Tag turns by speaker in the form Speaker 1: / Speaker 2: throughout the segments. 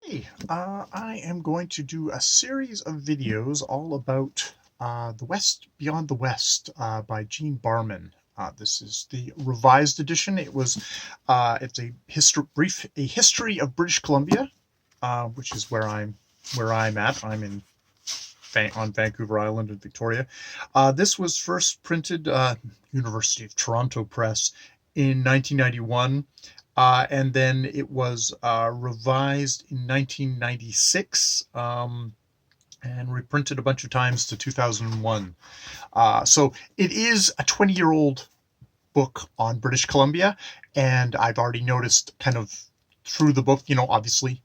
Speaker 1: Hey, I am going to do a series of videos all about The West Beyond the West by Gene Barman. This is the revised edition. It's a history of British Columbia, which is where I'm at. I'm on Vancouver Island in Victoria. This was first printed University of Toronto Press in 1991. And then it was revised in 1996 and reprinted a bunch of times to 2001. So it is a 20-year-old book on British Columbia, and I've already noticed kind of through the book, obviously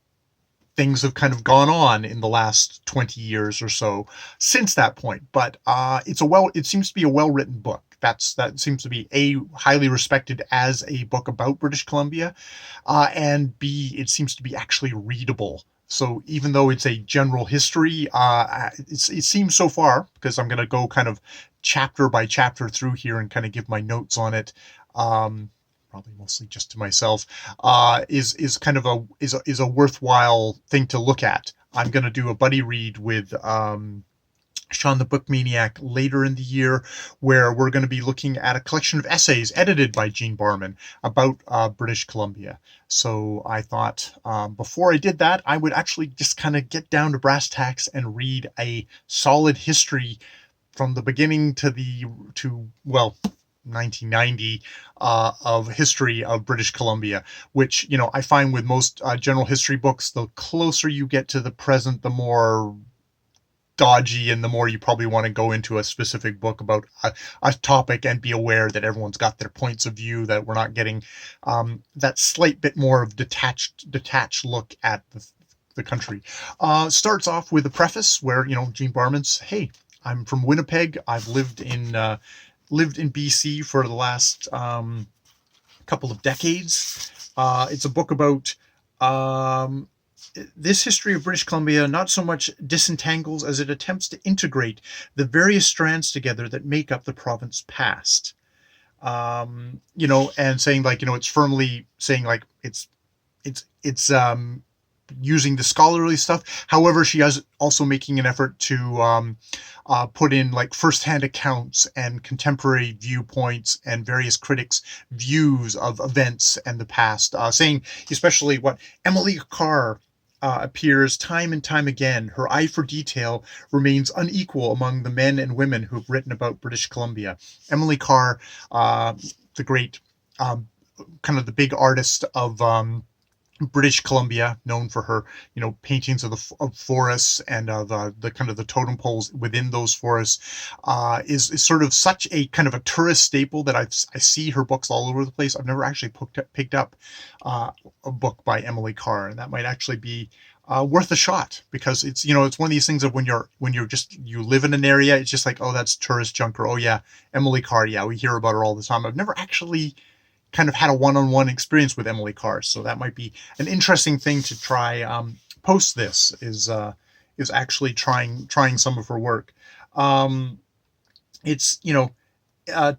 Speaker 1: things have kind of gone on in the last 20 years or so since that point. But it seems to be a well-written book. That seems to be A, highly respected as a book about British Columbia, and B, it seems to be actually readable. So even though it's a general history, it seems so far, because I'm going to go kind of chapter by chapter through here and kind of give my notes on it. Probably mostly just to myself, is kind of a worthwhile thing to look at. I'm going to do a buddy read with Sean the Book Maniac later in the year, where we're going to be looking at a collection of essays edited by Gene Barman about British Columbia. So I thought before I did that, I would actually just kind of get down to brass tacks and read a solid history from the beginning to 1990 of history of British Columbia, which, I find with most general history books, the closer you get to the present, the more dodgy and the more you probably want to go into a specific book about a topic and be aware that everyone's got their points of view, that we're not getting that slight bit more of detached look at the country. Starts off with a preface where, Gene Barman's, hey, I'm from Winnipeg. I've lived in BC for the last couple of decades. It's a book about this history of British Columbia not so much disentangles as it attempts to integrate the various strands together that make up the province past. And saying it's firmly saying it's using the scholarly stuff. However, she is also making an effort to put in firsthand accounts and contemporary viewpoints and various critics' views of events and the past, saying especially what Emily Carr appears time and time again. Her eye for detail remains unequal among the men and women who've written about British Columbia. Emily Carr, the great, kind of the big artist of British Columbia, known for her, paintings of forests and of the kind of the totem poles within those forests, is sort of such a kind of a tourist staple that I see her books all over the place. I've never actually picked up a book by Emily Carr, and that might actually be worth a shot, because it's it's one of these things of when you live in an area, it's just like, oh, that's tourist junk, or oh yeah, Emily Carr, yeah, we hear about her all the time. I've never actually kind of had a one-on-one experience with Emily Carr, so that might be an interesting thing to try. Post this is actually trying some of her work. It's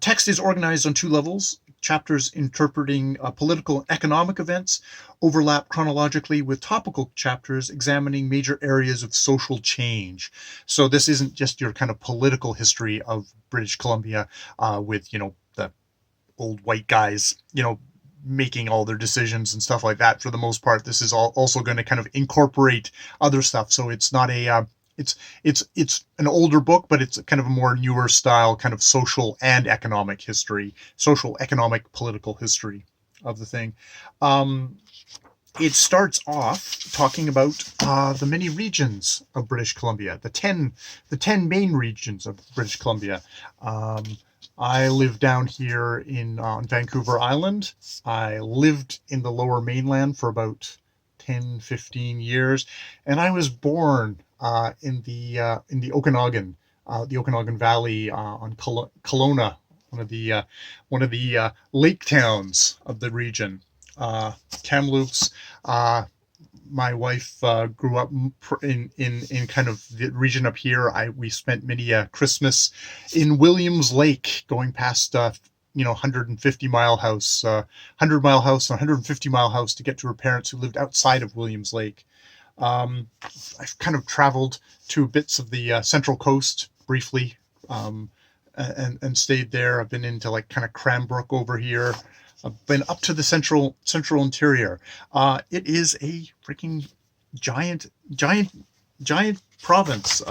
Speaker 1: text is organized on two levels. Chapters interpreting political and economic events overlap chronologically with topical chapters examining major areas of social change. So this isn't just your kind of political history of British Columbia with the old white guys, making all their decisions and stuff like that. For the most part, this is also going to kind of incorporate other stuff. So it's not a it's an older book, but it's kind of a more newer style, kind of social and economic history, social, economic, political history of the thing. It starts off talking about the many regions of British Columbia, the 10 main regions of British Columbia. I live down here on Vancouver Island. I lived in the Lower Mainland for about 10, 15 years, and I was born in the Okanagan, the Okanagan Valley, on Kelowna, one of the lake towns of the region. Kamloops. My wife grew up in kind of the region up here. We spent many a Christmas in Williams Lake, going past 150-mile house, 100-mile house, and 150-mile house to get to her parents who lived outside of Williams Lake. I've kind of traveled to bits of the Central Coast briefly, and stayed there. I've been into like kind of Cranbrook over here. I've been up to the central interior. It is a freaking giant province.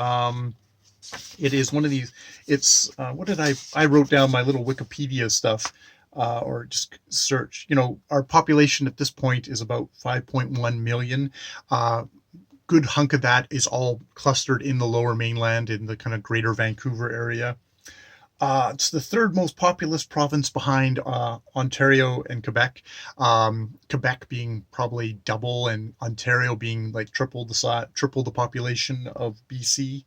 Speaker 1: It is one of these. It's what did I wrote down my little Wikipedia stuff, or just search. Our population at this point is about 5.1 million. Good hunk of that is all clustered in the Lower Mainland, in the kind of Greater Vancouver area. It's the third most populous province behind Ontario and Quebec. Quebec being probably double, and Ontario being like triple the population of BC.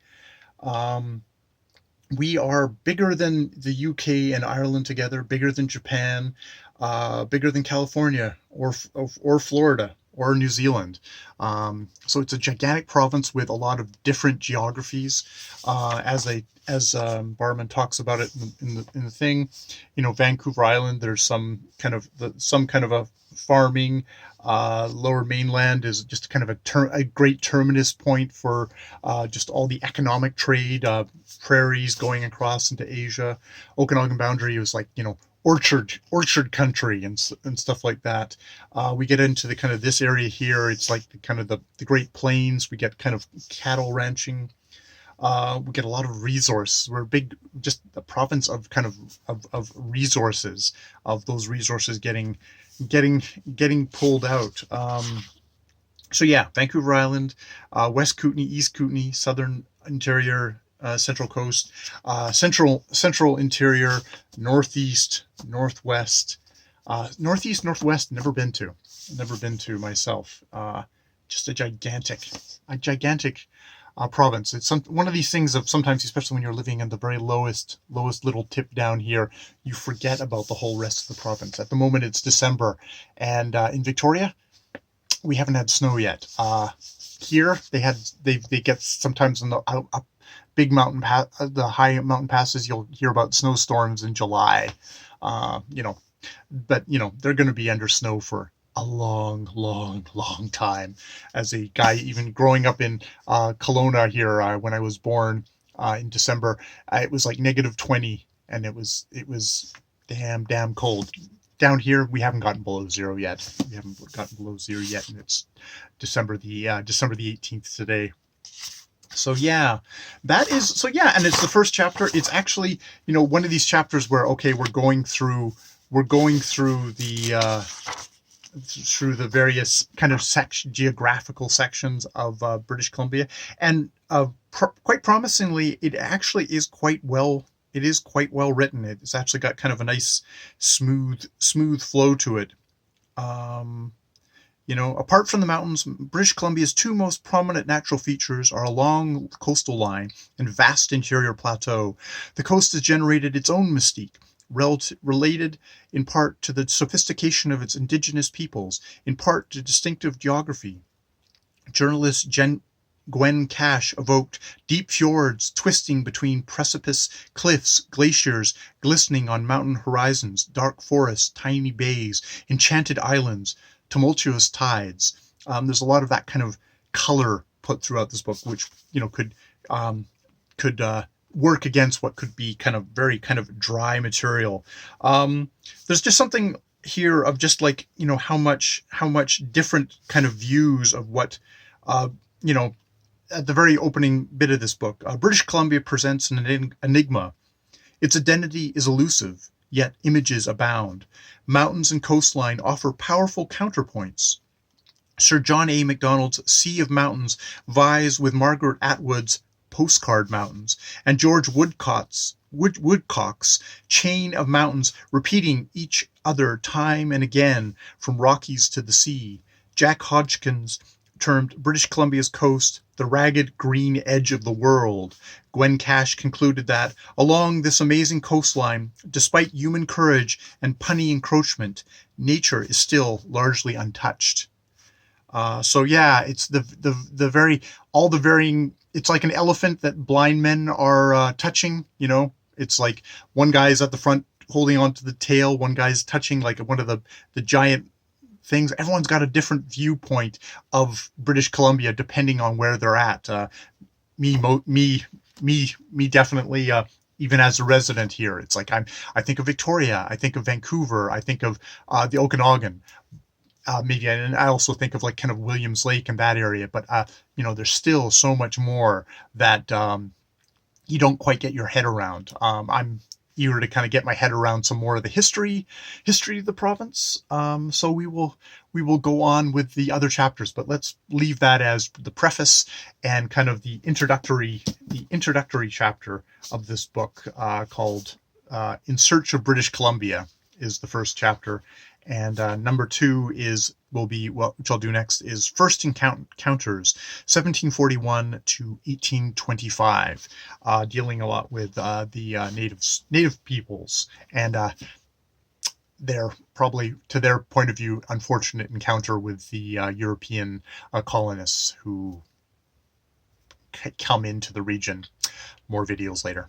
Speaker 1: We are bigger than the UK and Ireland together, bigger than Japan, bigger than California or Florida or New Zealand. So it's a gigantic province with a lot of different geographies, as Barman talks about it in the thing. Vancouver Island, there's some kind of a farming. Lower Mainland is just kind of a great terminus point for just all the economic trade, prairies going across into Asia. Okanagan boundary was like, orchard country and stuff like that. We get into the kind of this area here. It's like the Great Plains. We get kind of cattle ranching. We get a lot of resource. We're just a province of kind of resources, of those resources getting pulled out. So yeah, Vancouver Island, West Kootenay, East Kootenay, Southern Interior, Central Coast, Central Interior, Northeast, Northwest, Northwest. Never been to myself. Just a gigantic province. It's one of these things of sometimes, especially when you're living in the very lowest little tip down here, you forget about the whole rest of the province. At the moment, it's December, and in Victoria, we haven't had snow yet. Here, they get sometimes in the up big mountain the high mountain passes. You'll hear about snowstorms in July. But they're going to be under snow for a long time. As a guy, even growing up in Kelowna here, when I was born in December, it was like -20, and it was damn cold. Down here, we haven't gotten below zero yet. And it's December the 18th today. So yeah, and it's the first chapter. It's actually, one of these chapters where, okay, we're going through the various kind of geographical sections of British Columbia, and quite promisingly, it actually is quite well. It is quite well written. It's actually got kind of a nice, smooth flow to it. Apart from the mountains, British Columbia's two most prominent natural features are a long coastal line and vast interior plateau. The coast has generated its own mystique, related in part to the sophistication of its indigenous peoples, in part to distinctive geography. Journalist Gwen Cash evoked deep fjords twisting between precipice cliffs, glaciers glistening on mountain horizons, dark forests, tiny bays, enchanted islands, tumultuous tides. There's a lot of that kind of color put throughout this book, which could work against what could be kind of very kind of dry material. There's just something here of just like, how much different kind of views of what at the very opening bit of this book. British Columbia presents an enigma. Its identity is elusive, yet images abound. Mountains and coastline offer powerful counterpoints. Sir John A. Macdonald's Sea of Mountains vies with Margaret Atwood's Postcard Mountains, and George Woodcock's Chain of Mountains, repeating each other time and again from Rockies to the sea. Jack Hodgkins termed British Columbia's coast the ragged green edge of the world. Gwen Cash concluded that along this amazing coastline, despite human courage and punny encroachment, nature is still largely untouched. So yeah, it's the varying. It's like an elephant that blind men are touching. It's like one guy is at the front holding onto the tail, one guy's touching like one of the giant things. Everyone's got a different viewpoint of British Columbia depending on where they're at. Me definitely. Even as a resident here, it's like I think of Victoria, I think of Vancouver, I think of the Okanagan, maybe, and I also think of like kind of Williams Lake and that area. But there's still so much more that you don't quite get your head around. I'm eager to kind of get my head around some more of the history of the province. So we will go on with the other chapters, but let's leave that as the preface and kind of the introductory chapter of this book, called In Search of British Columbia is the first chapter. And number 2 which I'll do next, is First Encounters, 1741 to 1825, dealing a lot with the native peoples and their, probably to their point of view, unfortunate encounter with the European colonists who come into the region. More videos later.